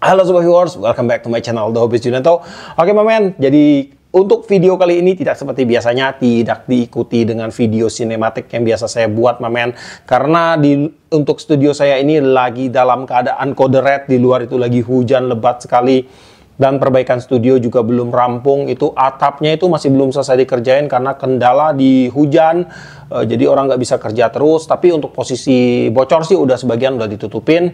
Halo Sobat Viewers, welcome back to my channel The Hobbyist Junanto. Oke Mamen, jadi untuk video kali ini tidak seperti biasanya, tidak diikuti dengan video sinematik yang biasa saya buat Mamen. Karena untuk studio saya ini lagi dalam keadaan kode red, di luar itu lagi hujan lebat sekali. Dan perbaikan studio juga belum rampung, itu atapnya itu masih belum selesai dikerjain karena kendala di hujan. Jadi orang nggak bisa kerja terus, tapi untuk posisi bocor sih udah sebagian udah ditutupin.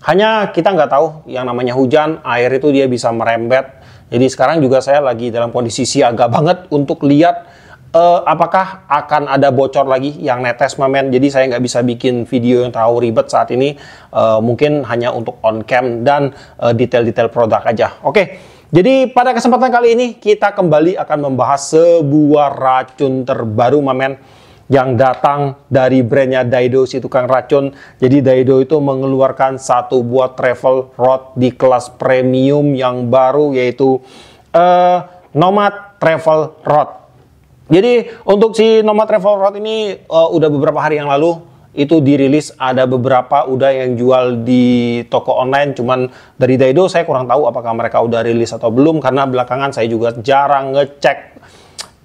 Hanya kita nggak tahu yang namanya hujan, air itu dia bisa merembet. Jadi sekarang juga saya lagi dalam kondisi siaga banget untuk lihat apakah akan ada bocor lagi yang netes Mamen. Jadi saya nggak bisa bikin video yang terlalu ribet saat ini. Mungkin hanya untuk on cam dan detail-detail produk aja. Oke, jadi pada kesempatan kali ini kita kembali akan membahas sebuah racun terbaru Mamen, yang datang dari brandnya Daido, si tukang racun. Jadi Daido itu mengeluarkan satu buah travel rod di kelas premium yang baru, yaitu Nomad Travel Rod. Jadi untuk si Nomad Travel Rod ini udah beberapa hari yang lalu itu dirilis, ada beberapa udah yang jual di toko online. Cuman dari Daido saya kurang tahu apakah mereka udah rilis atau belum, karena belakangan saya juga jarang ngecek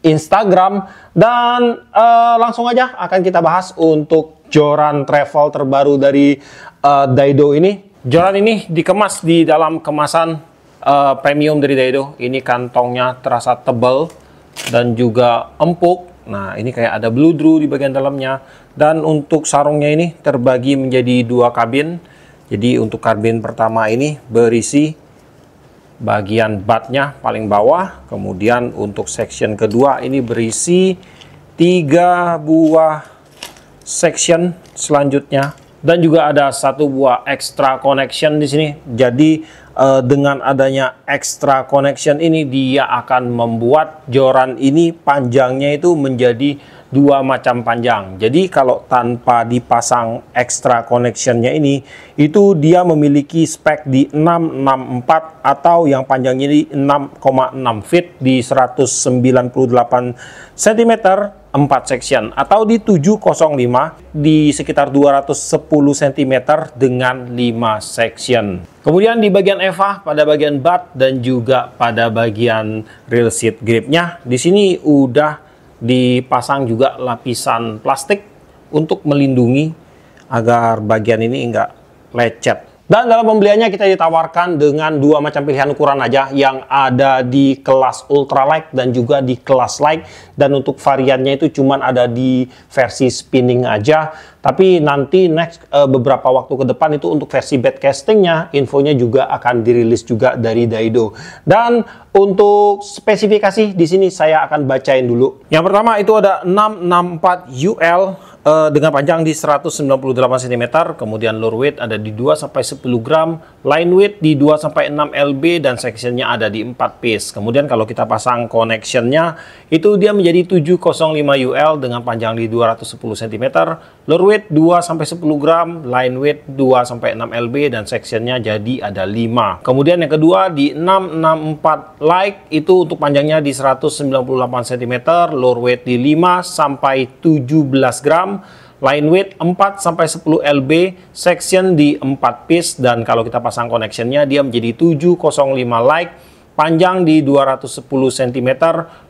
Instagram. Dan langsung aja akan kita bahas untuk joran travel terbaru dari Daido ini. Joran ini dikemas di dalam kemasan premium dari Daido. Ini kantongnya terasa tebal dan juga empuk. Nah, ini kayak ada bludru di bagian dalamnya. Dan untuk sarungnya ini terbagi menjadi dua kabin. Jadi untuk kabin pertama ini berisi bagian batnya paling bawah, kemudian untuk section kedua ini berisi 3 buah section selanjutnya, dan juga ada 1 buah extra connection di sini. Jadi dengan adanya extra connection ini, dia akan membuat joran ini panjangnya itu menjadi 2 macam panjang. Jadi kalau tanpa dipasang extra connectionnya ini, itu dia memiliki spek di 664 atau yang panjangnya di 6,6 feet di 198 cm 4 section, atau di 705 di sekitar 210 cm dengan 5 section. Kemudian di bagian EVA, pada bagian bat dan juga pada bagian real seat gripnya, di sini udah dipasang juga lapisan plastik untuk melindungi agar bagian ini enggak lecet. Dan dalam pembeliannya kita ditawarkan dengan 2 macam pilihan ukuran aja, yang ada di kelas ultralight dan juga di kelas light. Dan untuk variannya itu cuman ada di versi spinning aja. Tapi nanti next beberapa waktu ke depan itu untuk versi bed castingnya, infonya juga akan dirilis juga dari Daido. Dan untuk spesifikasi di sini saya akan bacain dulu. Yang pertama itu ada 664 UL dengan panjang di 198 cm, kemudian lower weight ada di 2-10 gram, line weight di 2-6 lb, dan sectionnya ada di 4 piece. Kemudian kalau kita pasang connectionnya, itu dia menjadi 705 UL dengan panjang di 210 cm, lower weight 2-10 gram, line weight 2-6 lb, dan sectionnya jadi ada 5. Kemudian yang kedua di 664 light, itu untuk panjangnya di 198 cm, lower weight di 5-17 gram, line weight 4-10 lb, section di 4 piece, dan kalau kita pasang connectionnya dia menjadi 705 light, panjang di 210 cm,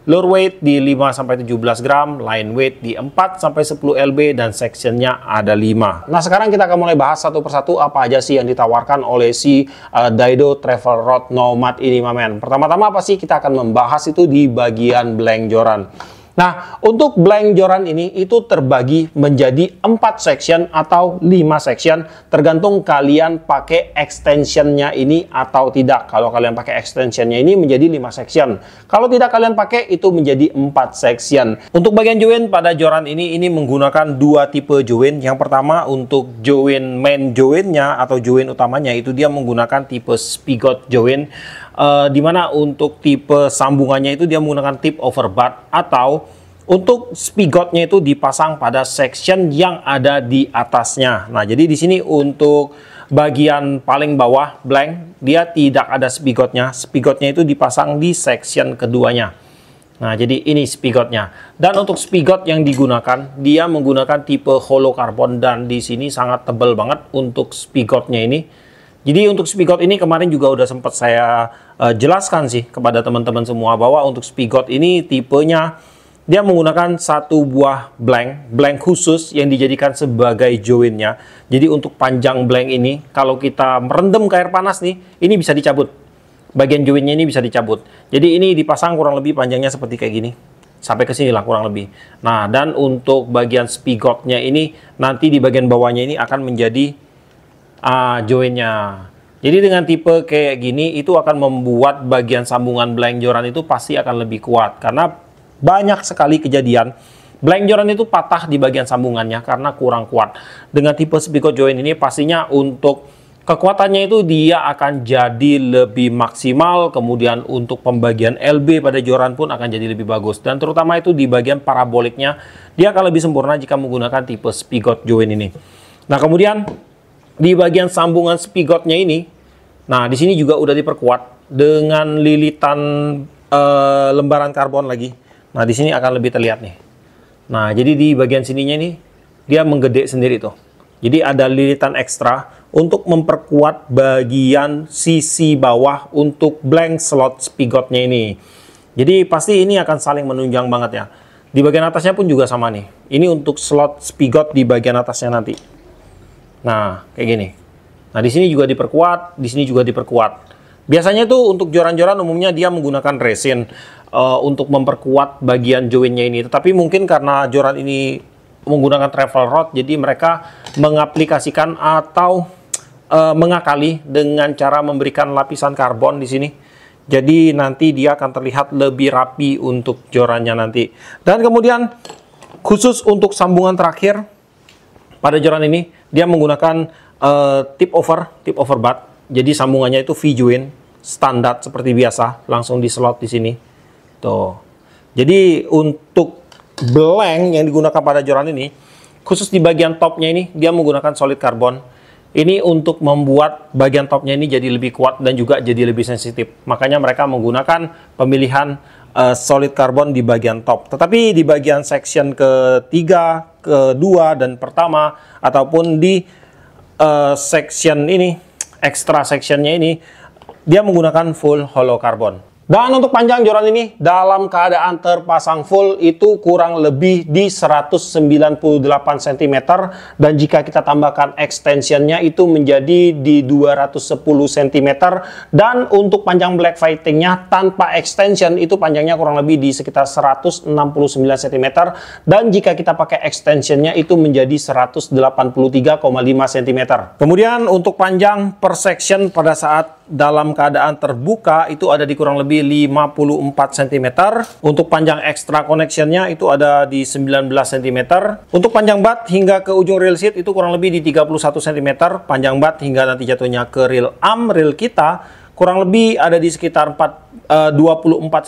lower weight di 5-17 gram, line weight di 4-10 lb, dan sectionnya ada 5. Nah, sekarang kita akan mulai bahas satu persatu apa aja sih yang ditawarkan oleh si Daido Travel Rod Nomad ini Mamen. Pertama-tama apa sih, kita akan membahas itu di bagian blank joran. Nah, untuk blank joran ini itu terbagi menjadi 4 section atau 5 section, tergantung kalian pakai extensionnya ini atau tidak. Kalau kalian pakai extensionnya ini menjadi 5 section. Kalau tidak kalian pakai, itu menjadi 4 section. Untuk bagian join pada joran ini menggunakan 2 tipe join. Yang pertama untuk join main joinnya atau join utamanya, itu dia menggunakan tipe spigot join. Dimana untuk tipe sambungannya itu dia menggunakan tip over butt, atau untuk spigotnya itu dipasang pada section yang ada di atasnya. Nah, jadi di sini untuk bagian paling bawah blank, dia tidak ada spigotnya. Spigotnya itu dipasang di section keduanya. Nah, jadi ini spigotnya. Dan untuk spigot yang digunakan, dia menggunakan tipe hollow carbon, dan di sini sangat tebal banget untuk spigotnya ini. Jadi untuk spigot ini kemarin juga udah sempat saya jelaskan sih kepada teman-teman semua bahwa untuk spigot ini tipenya dia menggunakan satu buah blank khusus yang dijadikan sebagai joinnya. Jadi untuk panjang blank ini, kalau kita merendam ke air panas nih, ini bisa dicabut. Bagian joinnya ini bisa dicabut. Jadi ini dipasang kurang lebih panjangnya seperti kayak gini. Sampai ke sini lah kurang lebih. Nah, dan untuk bagian spigotnya ini, nanti di bagian bawahnya ini akan menjadi joinnya. Jadi dengan tipe kayak gini, itu akan membuat bagian sambungan blank joran itu pasti akan lebih kuat. Karena banyak sekali kejadian blank joran itu patah di bagian sambungannya karena kurang kuat. Dengan tipe spigot join ini pastinya untuk kekuatannya itu dia akan jadi lebih maksimal. Kemudian untuk pembagian LB pada joran pun akan jadi lebih bagus. Dan terutama itu di bagian paraboliknya dia akan lebih sempurna jika menggunakan tipe spigot join ini. Nah, kemudian di bagian sambungan spigotnya ini, nah di sini juga udah diperkuat dengan lilitan lembaran karbon lagi. Nah, di sini akan lebih terlihat nih. Nah, jadi di bagian sininya nih, dia menggede sendiri tuh. Jadi ada lilitan ekstra untuk memperkuat bagian sisi bawah untuk blank slot spigotnya ini. Jadi pasti ini akan saling menunjang banget ya. Di bagian atasnya pun juga sama nih. Ini untuk slot spigot di bagian atasnya nanti. Nah, kayak gini. Nah, di sini juga diperkuat, di sini juga diperkuat. Biasanya tuh untuk joran-joran umumnya dia menggunakan resin untuk memperkuat bagian joinnya ini. Tetapi mungkin karena joran ini menggunakan travel rod, jadi mereka mengaplikasikan atau mengakali dengan cara memberikan lapisan karbon di sini. Jadi nanti dia akan terlihat lebih rapi untuk jorannya nanti. Dan kemudian khusus untuk sambungan terakhir pada joran ini, dia menggunakan tip over butt. Jadi sambungannya itu V-join standar seperti biasa, langsung di slot di sini. Tuh. Jadi untuk blank yang digunakan pada joran ini, khusus di bagian topnya ini dia menggunakan solid karbon. Ini untuk membuat bagian topnya ini jadi lebih kuat dan juga jadi lebih sensitif. Makanya mereka menggunakan pemilihan solid karbon di bagian top. Tetapi di bagian section ketiga, kedua, dan pertama, ataupun di section ini, extra sectionnya ini, dia menggunakan full hollow carbon. Dan untuk panjang joran ini dalam keadaan terpasang full itu kurang lebih di 198 cm, dan jika kita tambahkan extensionnya itu menjadi di 210 cm, dan untuk panjang black fightingnya tanpa extension itu panjangnya kurang lebih di sekitar 169 cm, dan jika kita pakai extensionnya itu menjadi 183,5 cm. Kemudian untuk panjang per section pada saat dalam keadaan terbuka itu ada di kurang lebih 54 cm. Untuk panjang extra connectionnya itu ada di 19 cm. Untuk panjang butt hingga ke ujung reel seat itu kurang lebih di 31 cm. Panjang butt hingga nanti jatuhnya ke reel arm reel kita kurang lebih ada di sekitar 24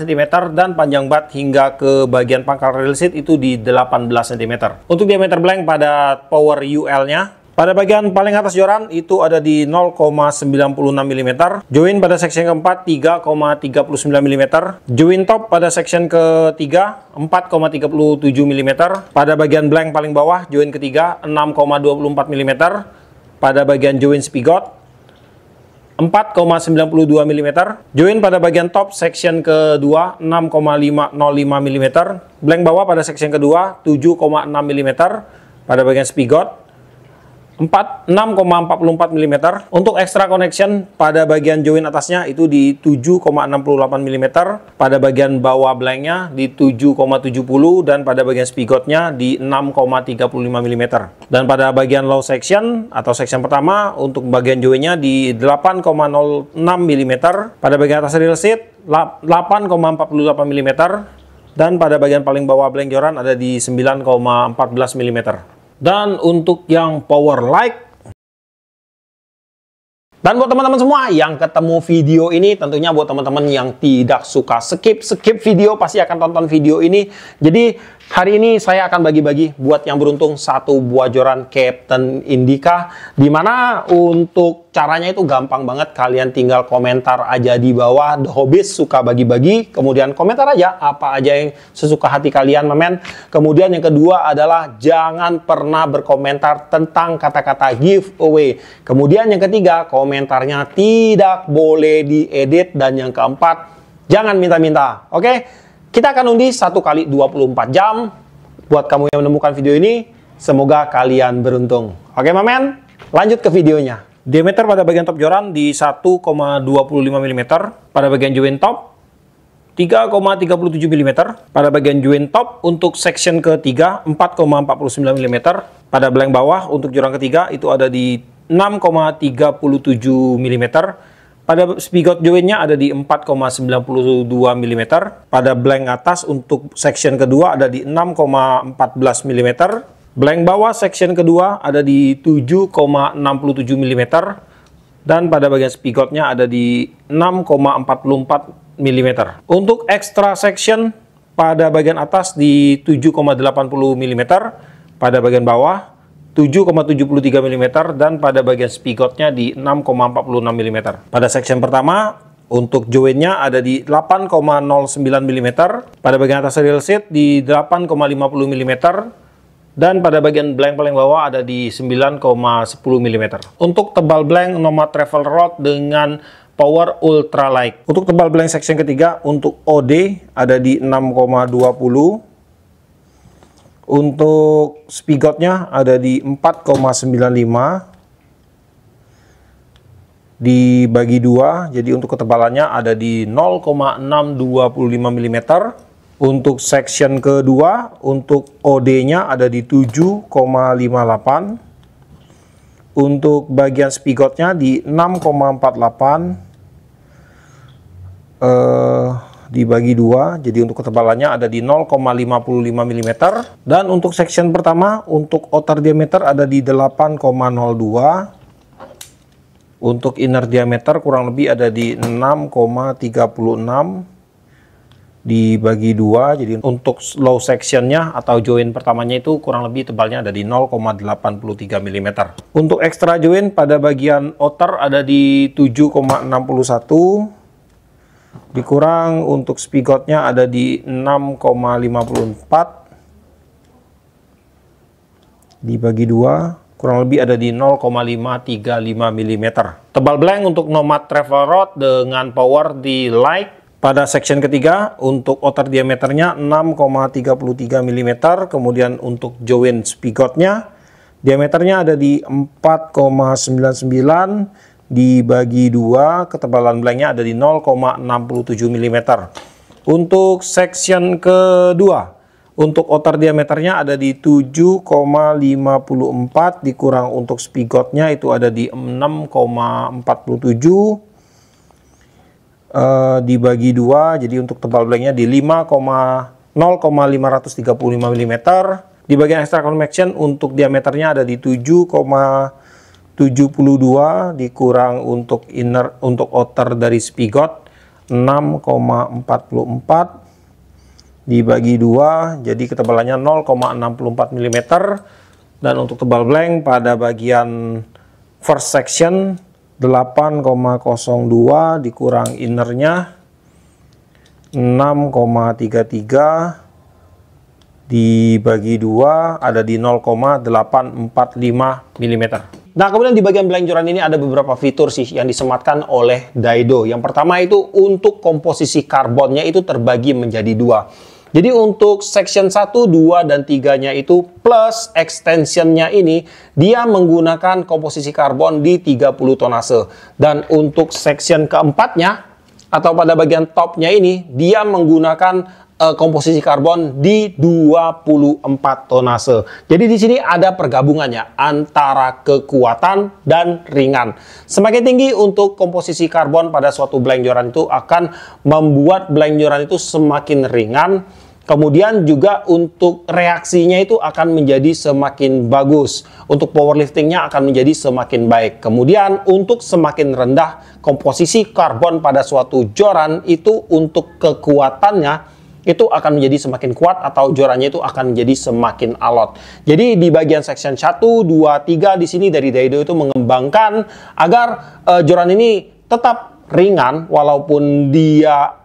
cm, dan panjang butt hingga ke bagian pangkal reel seat itu di 18 cm. Untuk diameter blank pada power UL-nya, pada bagian paling atas joran itu ada di 0,96 mm. Join pada section keempat 3,39 mm. Join top pada section ketiga 4,37 mm. Pada bagian blank paling bawah join ketiga 6,24 mm. Pada bagian join spigot 4,92 mm. Join pada bagian top section kedua 6,505 mm. Blank bawah pada section kedua 7,6 mm. Pada bagian spigot 6,44 mm. Untuk extra connection pada bagian join atasnya itu di 7,68 mm. Pada bagian bawah blanknya di 7,70, dan pada bagian spigotnya di 6,35 mm. Dan pada bagian low section atau section pertama untuk bagian joinnya di 8,06 mm. Pada bagian atas reel seat 8,48 mm. Dan pada bagian paling bawah blank joran ada di 9,14 mm. Dan untuk yang power light, dan buat teman-teman semua yang ketemu video ini, tentunya buat teman-teman yang tidak suka skip video pasti akan tonton video ini. Jadi Hari ini saya akan bagi-bagi buat yang beruntung satu buah joran Captain Indica, dimana untuk caranya itu gampang banget. Kalian tinggal komentar aja di bawah, The Hobbyist suka bagi-bagi, kemudian komentar aja apa aja yang sesuka hati kalian, men. Kemudian yang kedua adalah jangan pernah berkomentar tentang kata-kata giveaway. Kemudian yang ketiga, komentarnya tidak boleh diedit, dan yang keempat, jangan minta-minta. Oke? Kita akan undi 1 kali 24 jam. Buat kamu yang menemukan video ini, semoga kalian beruntung. Oke, mamen, lanjut ke videonya. Diameter pada bagian top joran di 1,25 mm. Pada bagian join top 3,37 mm. Pada bagian join top untuk section ketiga 4,49 mm. Pada blank bawah untuk joran ketiga itu ada di 6,37 mm. Pada spigot joinnya ada di 4,92 mm. Pada blank atas untuk section kedua ada di 6,14 mm. Blank bawah section kedua ada di 7,67 mm. Dan pada bagian spigotnya ada di 6,44 mm. Untuk extra section pada bagian atas di 7,80 mm. Pada bagian bawah 7,73 mm, dan pada bagian spigotnya di 6,46 mm. Pada section pertama untuk joinnya ada di 8,09 mm. Pada bagian atas real seat di 8,50 mm, dan pada bagian blank paling bawah ada di 9,10 mm. Untuk tebal blank Nomad Travel Rod dengan power ultralight. Untuk tebal blank section ketiga untuk OD ada di 6,20. Untuk spigotnya ada di 4,95 dibagi 2, jadi untuk ketebalannya ada di 0,625 mm. Untuk section kedua untuk OD-nya ada di 7,58. Untuk bagian spigotnya di 6,48 dibagi 2, jadi untuk ketebalannya ada di 0,55 mm. Dan untuk section pertama untuk outer diameter ada di 8,02. Untuk inner diameter kurang lebih ada di 6,36 dibagi 2, jadi untuk low sectionnya atau join pertamanya itu kurang lebih tebalnya ada di 0,83 mm. Untuk extra join pada bagian outer ada di 7,61, dikurang untuk spigotnya ada di 6,54 dibagi 2, kurang lebih ada di 0,535 mm. Tebal blank untuk Nomad Travel Rod dengan power di light. Pada section ketiga untuk outer diameternya 6,33 mm. Kemudian untuk join spigotnya diameternya ada di 4,99 dibagi 2, ketebalan blanknya ada di 0,67 mm. Untuk section kedua untuk outer diameternya ada di 7,54, dikurang untuk spigotnya itu ada di 6,47 dibagi 2, jadi untuk tebal blanknya di 0,535 mm. Di bagian extra convection untuk diameternya ada di 7,72, dikurang untuk inner untuk outer dari spigot 6,44 dibagi 2, jadi ketebalannya 0,64 mm. Dan untuk tebal blank pada bagian first section 8,02, dikurang innernya 6,33 dibagi 2 ada di 0,845 mm. Nah, kemudian di bagian blank joran ini ada beberapa fitur sih yang disematkan oleh Daido. Yang pertama itu untuk komposisi karbonnya itu terbagi menjadi 2. Jadi untuk section 1, 2, dan 3-nya itu plus extensionnya ini dia menggunakan komposisi karbon di 30 tonase. Dan untuk section keempatnya atau pada bagian topnya ini dia menggunakan komposisi karbon di 24 tonase. Jadi di sini ada pergabungannya antara kekuatan dan ringan. Semakin tinggi untuk komposisi karbon pada suatu blank joran itu akan membuat blank joran itu semakin ringan. Kemudian juga untuk reaksinya itu akan menjadi semakin bagus. Untuk powerliftingnya akan menjadi semakin baik. Kemudian untuk semakin rendah komposisi karbon pada suatu joran itu untuk kekuatannya itu akan menjadi semakin kuat atau jorannya itu akan menjadi semakin alot. Jadi di bagian section 1, 2, 3 di sini dari Daido itu mengembangkan agar joran ini tetap ringan walaupun dia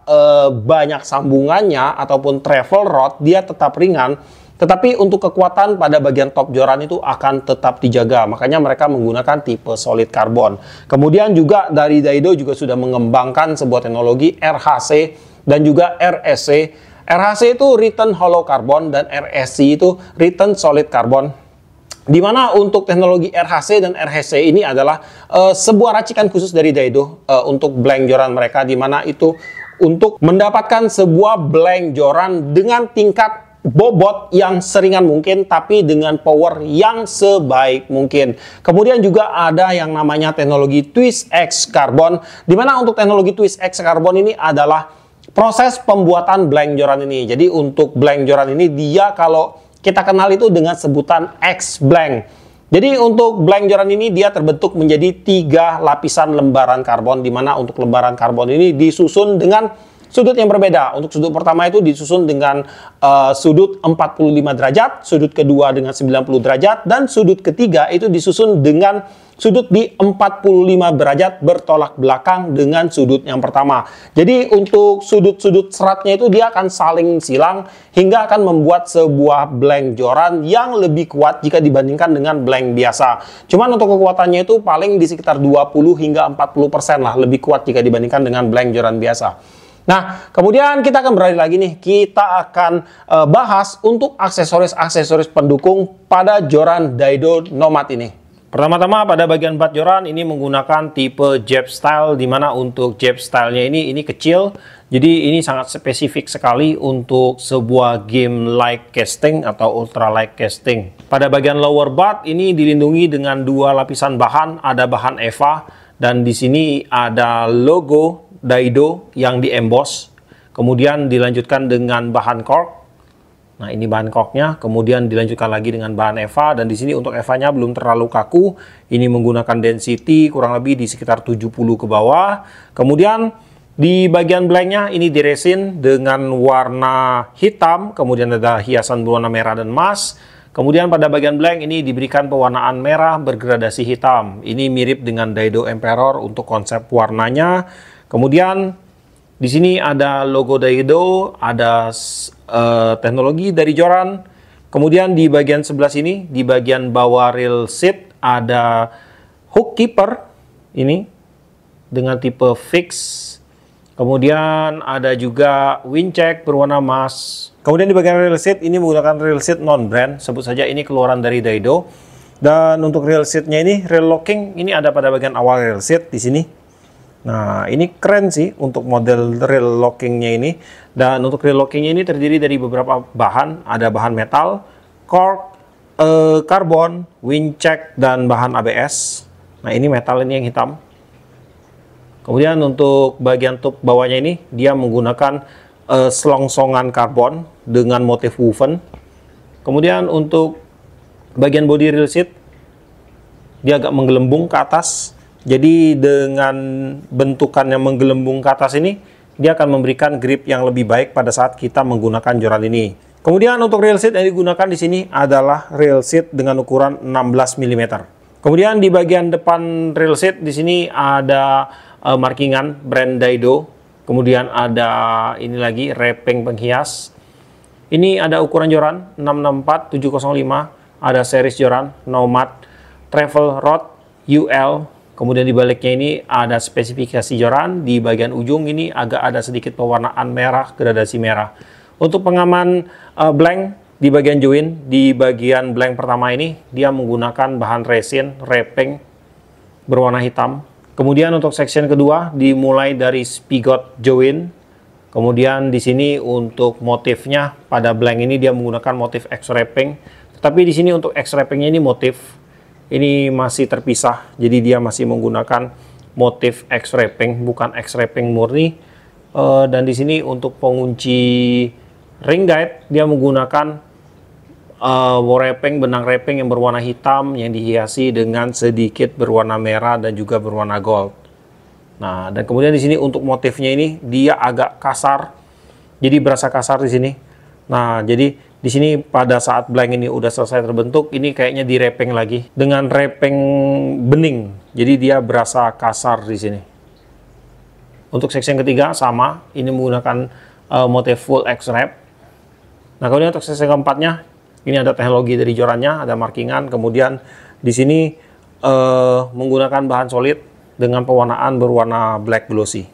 banyak sambungannya ataupun travel rod, dia tetap ringan. Tetapi untuk kekuatan pada bagian top joran itu akan tetap dijaga. Makanya mereka menggunakan tipe solid carbon. Kemudian juga dari Daido juga sudah mengembangkan sebuah teknologi RHC dan juga RSC. RHC itu Written Hollow Carbon dan RSC itu Written Solid Carbon. Di mana untuk teknologi RHC dan RHC ini adalah sebuah racikan khusus dari Daido untuk blank joran mereka, di mana itu untuk mendapatkan sebuah blank joran dengan tingkat bobot yang seringan mungkin, tapi dengan power yang sebaik mungkin. Kemudian juga ada yang namanya teknologi Twist X Carbon, di mana untuk teknologi Twist X Carbon ini adalah proses pembuatan blank joran ini. Jadi untuk blank joran ini dia kalau kita kenal itu dengan sebutan X blank. Jadi untuk blank joran ini dia terbentuk menjadi 3 lapisan lembaran karbon, di mana untuk lembaran karbon ini disusun dengan sudut yang berbeda. Untuk sudut pertama itu disusun dengan sudut 45 derajat, sudut kedua dengan 90 derajat, dan sudut ketiga itu disusun dengan sudut di 45 derajat bertolak belakang dengan sudut yang pertama. Jadi untuk sudut-sudut seratnya itu dia akan saling silang hingga akan membuat sebuah blank joran yang lebih kuat jika dibandingkan dengan blank biasa. Cuman untuk kekuatannya itu paling di sekitar 20 hingga 40% lah lebih kuat jika dibandingkan dengan blank joran biasa. Nah, kemudian kita akan beralih lagi nih. Kita akan bahas untuk aksesoris-aksesoris pendukung pada joran Daido Nomad ini. Pertama-tama pada bagian bat joran ini menggunakan tipe jab style, di mana untuk jab stylenya ini kecil. Jadi ini sangat spesifik sekali untuk sebuah game light casting atau ultra light casting. Pada bagian lower bat ini dilindungi dengan 2 lapisan bahan, ada bahan EVA dan di sini ada logo Daido yang di emboss, kemudian dilanjutkan dengan bahan cork. Nah, ini bahan corknya, kemudian dilanjutkan lagi dengan bahan EVA, dan di sini untuk EVA-nya belum terlalu kaku. Ini menggunakan density kurang lebih di sekitar 70 ke bawah. Kemudian di bagian blanknya ini diresin dengan warna hitam, kemudian ada hiasan berwarna merah dan emas. Kemudian pada bagian blank ini diberikan pewarnaan merah bergradasi hitam. Ini mirip dengan Daido Emperor untuk konsep warnanya. Kemudian di sini ada logo Daido, ada teknologi dari joran. Kemudian di bagian sebelah sini, di bagian bawah rail seat ada hook keeper ini dengan tipe fix. Kemudian ada juga wind check berwarna emas. Kemudian di bagian rail seat ini menggunakan rail seat non-brand, sebut saja ini keluaran dari Daido. Dan untuk rail seatnya ini rail locking ini ada pada bagian awal rail seat di sini. Nah, ini keren sih untuk model rail lockingnya ini. Dan untuk rail lockingnya ini terdiri dari beberapa bahan. Ada bahan metal, cork, karbon, wind check, dan bahan ABS. Nah, ini metal ini yang hitam. Kemudian untuk bagian tube bawahnya ini, dia menggunakan selongsongan karbon dengan motif woven. Kemudian untuk bagian body rail seat, dia agak menggelembung ke atas. Jadi dengan bentukan yang menggelembung ke atas ini, dia akan memberikan grip yang lebih baik pada saat kita menggunakan joran ini. Kemudian untuk rail seat yang digunakan di sini adalah rail seat dengan ukuran 16 mm. Kemudian di bagian depan rail seat di sini ada markingan brand Daido. Kemudian ada ini lagi wrapping penghias. Ini ada ukuran joran 664 705, ada series joran Nomad Travel Rod UL. Kemudian di baliknya ini ada spesifikasi joran, di bagian ujung ini agak ada sedikit pewarnaan merah, gradasi merah. Untuk pengaman blank di bagian join, di bagian blank pertama ini dia menggunakan bahan resin wrapping berwarna hitam. Kemudian untuk section kedua dimulai dari spigot join. Kemudian di sini untuk motifnya pada blank ini dia menggunakan motif X-wrapping. Tetapi di sini untuk X-wrappingnya ini motif ini masih terpisah, jadi dia masih menggunakan motif X-wrapping, bukan X-wrapping murni. Dan di sini untuk pengunci ring guide, dia menggunakan wrapping, benang wrapping yang berwarna hitam yang dihiasi dengan sedikit berwarna merah dan juga berwarna gold. Nah, dan kemudian di sini untuk motifnya ini dia agak kasar jadi berasa kasar di sini. Nah, jadi di sini pada saat blank ini udah selesai terbentuk, ini kayaknya direpeng lagi dengan repeng bening. Jadi dia berasa kasar di sini. Untuk section ketiga sama, ini menggunakan motif full X-wrap. Nah, kemudian untuk section keempatnya, ini ada teknologi dari jorannya, ada markingan. Kemudian di sini menggunakan bahan solid dengan pewarnaan berwarna black glossy.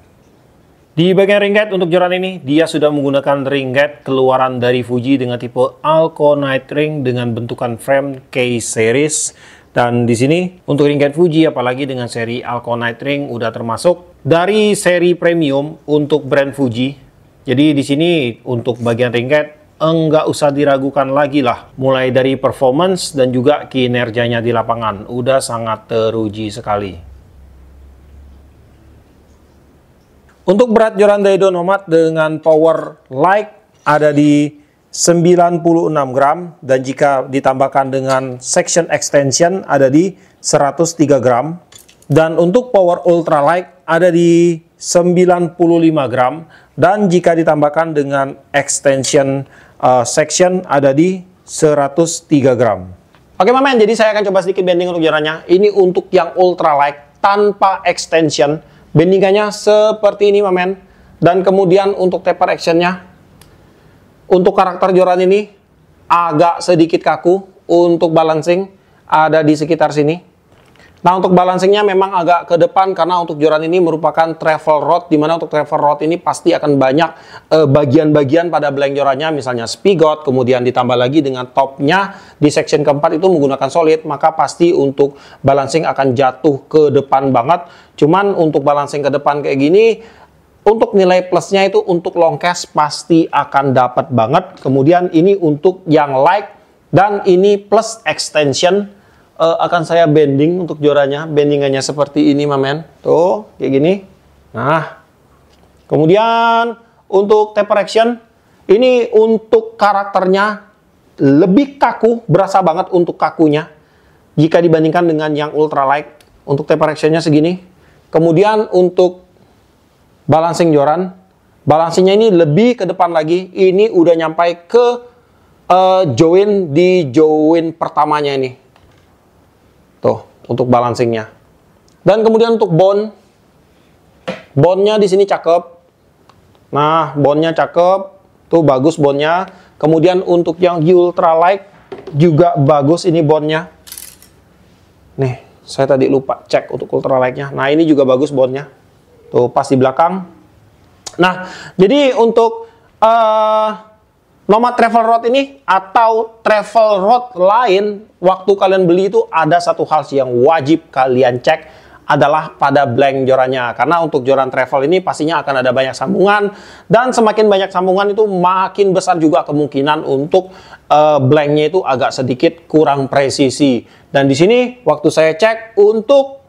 Di bagian ring guide untuk joran ini, dia sudah menggunakan ring guide keluaran dari Fuji dengan tipe Alconite ring dengan bentukan frame K series. Dan di sini untuk ring guide Fuji, apalagi dengan seri Alconite ring, udah termasuk dari seri premium untuk brand Fuji. Jadi di sini untuk bagian ring guide enggak usah diragukan lagi lah. Mulai dari performance dan juga kinerjanya di lapangan, udah sangat teruji sekali. Untuk berat joran Daido Nomad dengan power light ada di 96 gram, dan jika ditambahkan dengan section extension ada di 103 gram, dan untuk power ultra light ada di 95 gram, dan jika ditambahkan dengan extension section ada di 103 gram. Oke Mamen, jadi saya akan coba sedikit bending untuk jorannya. Ini untuk yang ultra light tanpa extension. Bendingannya seperti ini Mamen. Dan kemudian untuk taper actionnya, untuk karakter joran ini agak sedikit kaku. Untuk balancing ada di sekitar sini. Nah, untuk balancingnya memang agak ke depan karena untuk joran ini merupakan travel rod, dimana untuk travel rod ini pasti akan banyak bagian-bagian pada blank jorannya, misalnya spigot, kemudian ditambah lagi dengan topnya di section keempat itu menggunakan solid, maka pasti untuk balancing akan jatuh ke depan banget. Cuman untuk balancing ke depan kayak gini, untuk nilai plusnya itu untuk long cast pasti akan dapat banget. Kemudian ini untuk yang light dan ini plus extension. Akan saya bending untuk jorannya, bendingannya seperti ini Mamen, tuh kayak gini. Nah, kemudian untuk taper action ini untuk karakternya lebih kaku, berasa banget untuk kakunya jika dibandingkan dengan yang ultralight. Untuk taper actionnya segini. Kemudian untuk balancing joran, balancingnya ini lebih ke depan lagi. Ini udah nyampai ke join di join pertamanya ini. Tuh, untuk balancingnya. Dan kemudian untuk bondnya di sini cakep. Nah, bondnya cakep. Tuh, bagus bondnya. Kemudian untuk yang ultralight juga bagus ini bondnya. Nih, saya tadi lupa cek untuk ultralightnya. Nah, ini juga bagus bondnya. Tuh, pas di belakang. Nah, jadi untuk Nomad travel rod ini atau travel rod lain, waktu kalian beli itu ada satu hal sih yang wajib kalian cek adalah pada blank jorannya. Karena untuk joran travel ini pastinya akan ada banyak sambungan, dan semakin banyak sambungan itu makin besar juga kemungkinan untuk blanknya itu agak sedikit kurang presisi. Dan di sini waktu saya cek untuk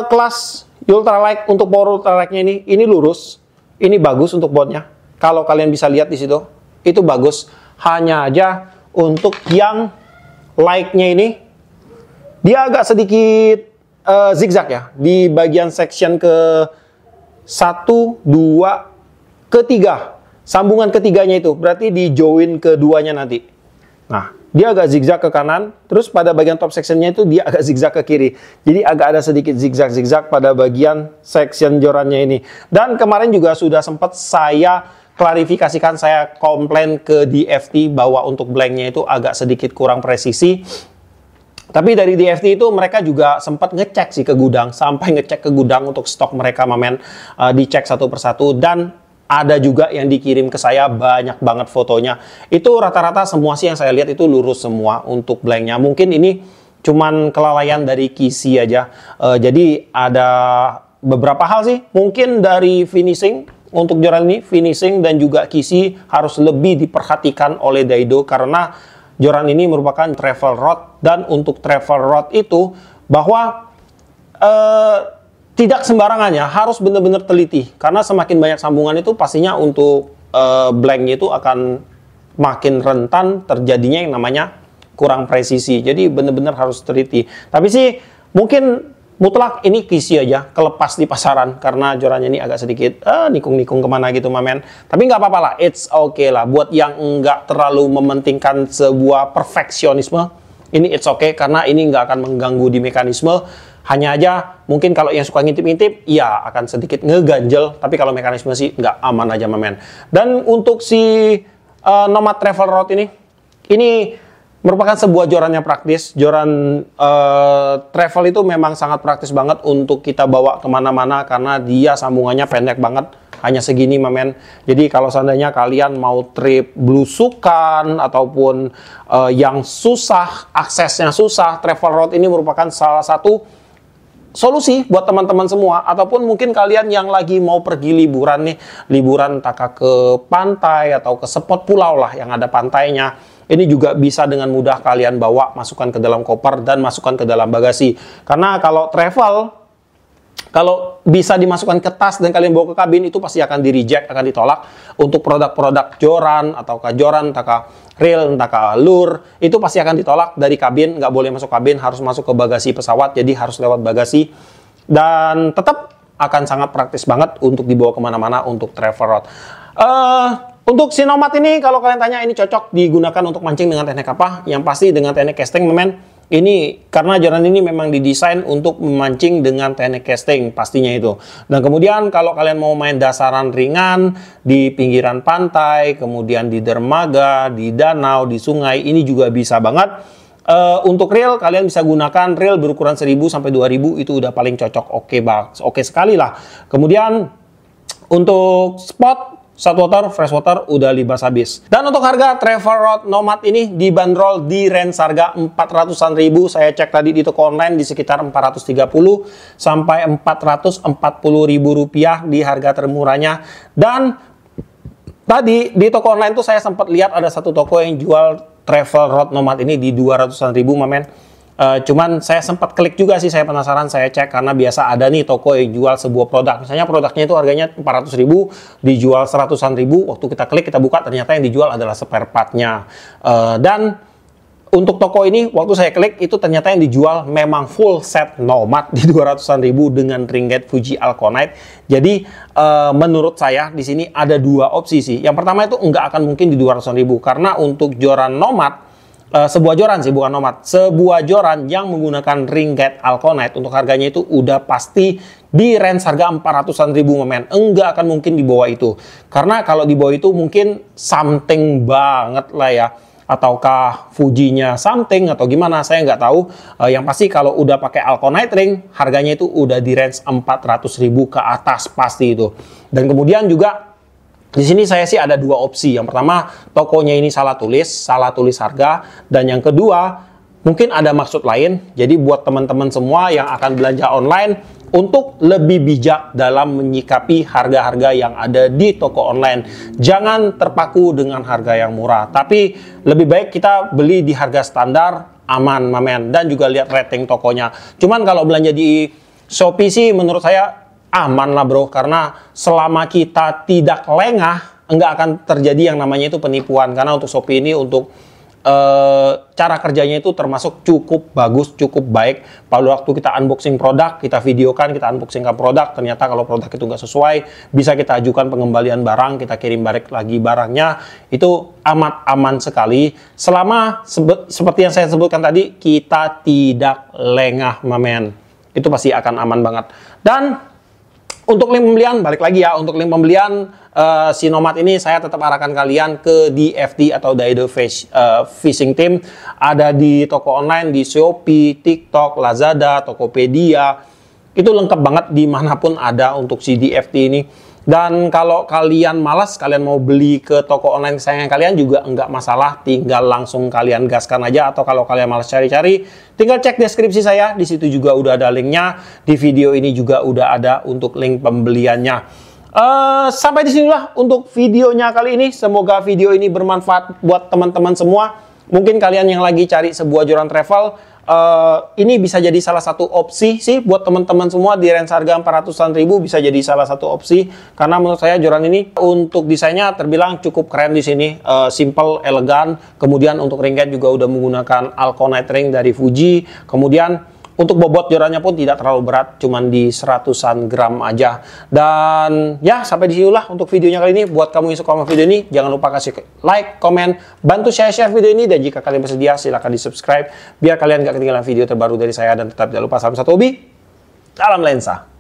kelas ultralight, untuk power ultralightnya ini lurus, ini bagus untuk bondnya. Kalau kalian bisa lihat di situ. Itu bagus, hanya aja untuk yang lightnya ini dia agak sedikit zigzag ya di bagian section ke 1, 2, ketiga, sambungan ketiganya itu berarti di join keduanya nanti. Nah, dia agak zigzag ke kanan, terus pada bagian top sectionnya itu dia agak zigzag ke kiri. Jadi agak ada sedikit zigzag pada bagian section jorannya ini. Dan kemarin juga sudah sempat saya klarifikasikan, saya komplain ke DFT bahwa untuk blanknya itu agak sedikit kurang presisi. Tapi dari DFT itu mereka juga sempat ngecek sih ke gudang, sampai ngecek ke gudang untuk stok mereka Mamen, dicek satu persatu, dan ada juga yang dikirim ke saya banyak banget fotonya. Itu rata-rata semua sih yang saya lihat itu lurus semua untuk blanknya. Mungkin ini cuman kelalaian dari kisi aja. Jadi ada beberapa hal sih, mungkin dari finishing. Untuk joran ini, finishing dan juga kisi harus lebih diperhatikan oleh Daido karena joran ini merupakan travel rod, dan untuk travel rod itu bahwa tidak sembarangannya, harus benar-benar teliti karena semakin banyak sambungan itu pastinya untuk blanknya itu akan makin rentan terjadinya yang namanya kurang presisi. Jadi benar-benar harus teliti. Tapi sih mungkin mutlak ini kisi aja, kelepas di pasaran karena jorannya ini agak sedikit nikung-nikung kemana gitu mamen. Tapi nggak apa-apa lah, it's okay lah. Buat yang nggak terlalu mementingkan sebuah perfeksionisme, ini it's okay karena ini nggak akan mengganggu di mekanisme. Hanya aja mungkin kalau yang suka ngintip-ngintip, ya akan sedikit ngeganjel. Tapi kalau mekanisme sih nggak, aman aja mamen. Dan untuk si Nomad Travel Rod ini merupakan sebuah joran yang praktis. Joran travel itu memang sangat praktis banget untuk kita bawa kemana-mana karena dia sambungannya pendek banget, hanya segini mamen. Jadi kalau seandainya kalian mau trip blusukan ataupun yang susah, aksesnya susah, Travel Rod ini merupakan salah satu solusi buat teman-teman semua. Ataupun mungkin kalian yang lagi mau pergi liburan nih, liburan entah ke pantai atau ke spot pulau lah yang ada pantainya. Ini juga bisa dengan mudah kalian bawa, masukkan ke dalam koper dan masukkan ke dalam bagasi. Karena kalau travel, kalau bisa dimasukkan ke tas dan kalian bawa ke kabin, itu pasti akan di-reject, akan ditolak. Untuk produk-produk joran, ataukah joran, entahkah reel, entahkah lure, itu pasti akan ditolak dari kabin. Nggak boleh masuk kabin, harus masuk ke bagasi pesawat, jadi harus lewat bagasi. Dan tetap akan sangat praktis banget untuk dibawa kemana-mana untuk Travel Rod. Untuk si Nomad ini, kalau kalian tanya ini cocok digunakan untuk mancing dengan teknik apa? Yang pasti dengan teknik casting, men. Ini karena joran ini memang didesain untuk memancing dengan teknik casting pastinya itu. Dan kemudian kalau kalian mau main dasaran ringan di pinggiran pantai, kemudian di dermaga, di danau, di sungai, ini juga bisa banget. Untuk reel kalian bisa gunakan reel berukuran 1000 sampai 2000, itu udah paling cocok, oke sekali lah. Kemudian untuk spot saltwater, freshwater udah libas habis. Dan untuk harga Travel Rod Nomad ini dibanderol di range harga 400-an ribu. Saya cek tadi di toko online di sekitar 430 sampai 440 ribu rupiah di harga termurahnya. Dan tadi di toko online tuh saya sempat lihat ada satu toko yang jual Travel Rod Nomad ini di 200-an ribu mamen. Cuman saya sempat klik juga sih, saya penasaran, saya cek karena biasa ada nih toko yang jual sebuah produk. Misalnya produknya itu harganya 400 ribu, dijual 100-an ribu. Waktu kita klik, kita buka, ternyata yang dijual adalah spare part-nya. Dan untuk toko ini, waktu saya klik, itu ternyata yang dijual memang full set Nomad di 200-an ribu dengan ring gate Fuji Alconite. Jadi, menurut saya di sini ada dua opsi sih. Yang pertama itu nggak akan mungkin di 200-an ribu, karena untuk joran Nomad, sebuah joran sih, bukan Nomad. Sebuah joran yang menggunakan ring gate Alconite untuk harganya itu udah pasti di range harga 400-an ribu men. Enggak akan mungkin di bawah itu. Karena kalau di bawah itu mungkin something banget lah ya. Ataukah Fujinya something atau gimana, saya nggak tahu. Yang pasti kalau udah pakai Alconite ring, harganya itu udah di range 400 ribu ke atas pasti itu. Dan kemudian juga di sini saya sih ada dua opsi. Yang pertama, tokonya ini salah tulis harga. Dan yang kedua, mungkin ada maksud lain. Jadi buat teman-teman semua yang akan belanja online, untuk lebih bijak dalam menyikapi harga-harga yang ada di toko online. Jangan terpaku dengan harga yang murah. Tapi lebih baik kita beli di harga standar, aman, mamen. Dan juga lihat rating tokonya. Cuman kalau belanja di Shopee sih menurut saya aman lah bro, karena selama kita tidak lengah, nggak akan terjadi yang namanya itu penipuan. Karena untuk Shopee ini untuk cara kerjanya itu termasuk cukup bagus, cukup baik. Pada waktu kita unboxing produk, kita videokan, kita unboxingkan produk, ternyata kalau produk itu nggak sesuai, bisa kita ajukan pengembalian barang, kita kirim balik lagi barangnya. Itu amat aman sekali. Selama seperti yang saya sebutkan tadi, kita tidak lengah mamen. Itu pasti akan aman banget. Dan untuk link pembelian, balik lagi ya, untuk link pembelian si Nomad ini saya tetap arahkan kalian ke DFT atau Daido Fishing Team. Ada di toko online, di Shopee, TikTok, Lazada, Tokopedia. Itu lengkap banget dimanapun ada untuk si DFT ini. Dan kalau kalian malas, kalian mau beli ke toko online kesayangan kalian juga enggak masalah, tinggal langsung kalian gaskan aja. Atau kalau kalian malas cari-cari, tinggal cek deskripsi saya, di situ juga udah ada linknya. Di video ini juga udah ada untuk link pembeliannya. Sampai di sinilah untuk videonya kali ini. Semoga video ini bermanfaat buat teman-teman semua. Mungkin kalian yang lagi cari sebuah joran travel, ini bisa jadi salah satu opsi sih buat teman-teman semua. Di range harga 400-an ribu bisa jadi salah satu opsi, karena menurut saya joran ini untuk desainnya terbilang cukup keren di sini, simple, elegan. Kemudian untuk ring gate juga udah menggunakan Alconite ring dari Fuji. Kemudian Untuk bobot jorannya pun tidak terlalu berat, cuman di 100-an gram aja. Dan ya, sampai di sini lah untuk videonya kali ini. Buat kamu yang suka sama video ini, jangan lupa kasih like, komen, bantu share video ini. Dan jika kalian bersedia, silahkan di subscribe biar kalian gak ketinggalan video terbaru dari saya. Dan tetap jangan lupa salam satu hobi, salam lensa.